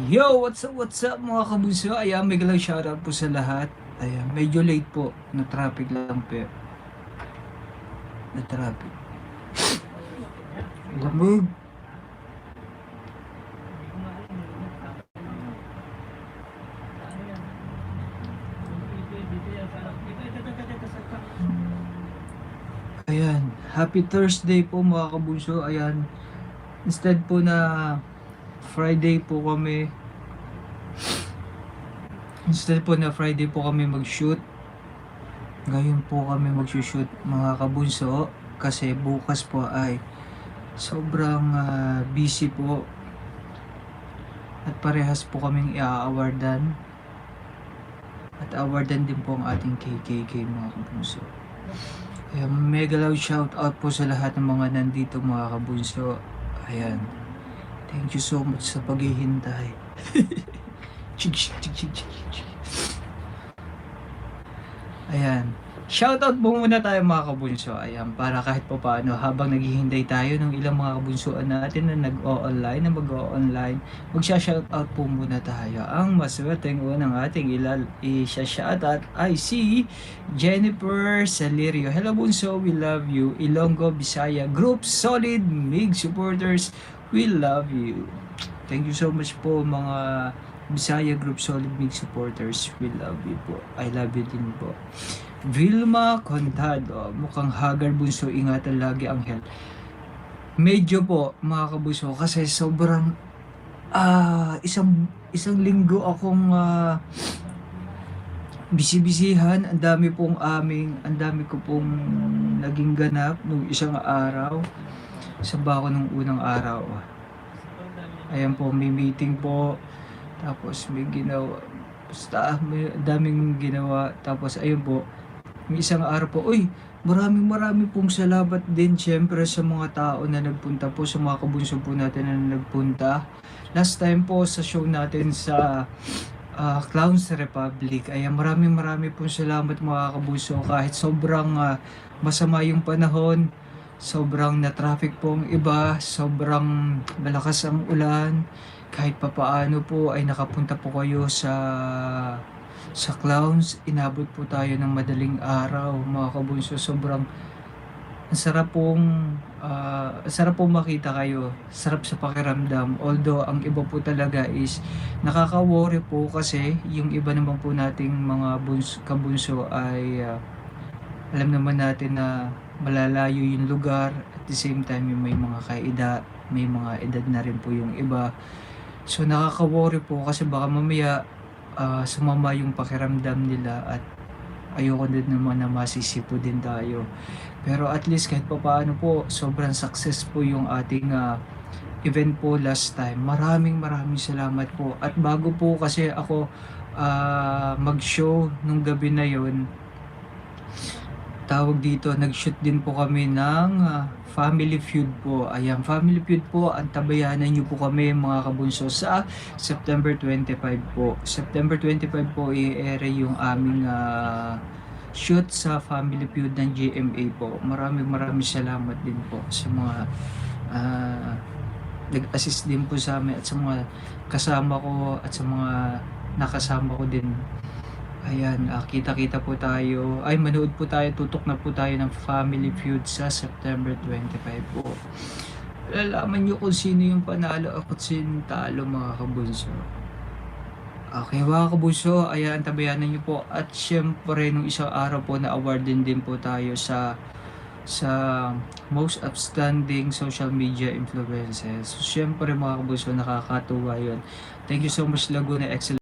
Yo, what's up mga kabuso? Ayan, may galang shoutout po sa lahat. Ayan, medyo late po. Na-traffic lang po. Na-traffic. Lamig. Ayan, happy Thursday po mga kabuso. Ayan, instead po na Friday po kami mag-shoot. Ngayon po kami mag-shoot mga kabunso kasi bukas po ay sobrang busy po at parehas po kaming i-awardan at awardan din po ang ating KKK mga kabunso. Ayan, mega loud shout out po sa lahat ng mga nandito mga kabunso. Ayan, thank you so much sa paghihintay. Ayan, shoutout po muna tayo mga kabunso. Ayan, para kahit pa paano habang naghihintay tayo ng ilang mga kabunsoan natin na mag-o-online, magsha-shoutout po muna tayo. Ang maswerteng unang ating i-shoutout ay si Jennifer Salirio. Hello bunso, we love you. Ilonggo, Bisaya Group Solid MIG supporters, we love you. Thank you so much po mga Bisaya Group Solid MIG supporters, we love you po. I love you din po. Vilma Contado, mukhang hagar bunso, ingatan lagi ang health. Medyo po mga kabunso kasi sobrang isang linggo akong bisibisihan. Ang dami ko pong naging ganap nung isang araw. Sa bako nung unang araw. Ayan po, may meeting po. Tapos may ginawa. Basta may daming ginawa. Tapos ayun po, may isang araw po, maraming pong salamat din syempre sa mga tao na nagpunta po, sa mga kabunso po natin na nagpunta. Last time po sa show natin sa Clowns Republic, ay maraming pong salamat mga kabunso. Kahit sobrang masama yung panahon, sobrang na-traffic po ang iba, sobrang malakas ang ulan, kahit papaano po ay nakapunta po kayo sa Clowns. Inabot po tayo ng madaling araw mga kabunso. Sobrang sarap pong makita kayo, sarap sa pakiramdam. Although ang iba po talaga is nakaka-worry po kasi yung iba naman po nating mga kabunso ay alam naman natin na malalayo yung lugar. At the same time may mga edad na rin po yung iba. So nakaka-worry po kasi baka mamaya sumama yung pakiramdam nila at ayoko din naman na masisipo din tayo. Pero at least kahit pa paano po, sobrang success po yung ating event po last time. Maraming salamat po. At bago po kasi ako mag-show nung gabi na yon, nag-shoot din po kami ng Family Feud po. Ayan, Family Feud po, antabayanan nyo po kami mga kabunso sa September 25 po. September 25 po i-air yung aming shoot sa Family Feud ng GMA po. Maraming salamat din po sa mga nag-assist din po sa amin at sa mga kasama ko at sa mga nakasama ko din. Ayan, kita-kita po tayo. Manood po tayo, tutok na po tayo ng Family Feud sa September 25 po. Lalaman nyo kung sino yung panalo at sino talo mga kabunso. Okay mga kabunso, ayan, tabayanan nyo po. At syempre, nung isang araw po na awardin din po tayo sa Most Outstanding Social Media Influencers. So, syempre mga kabunso, nakakatuwa yun. Thank you so much Laguna Excellent.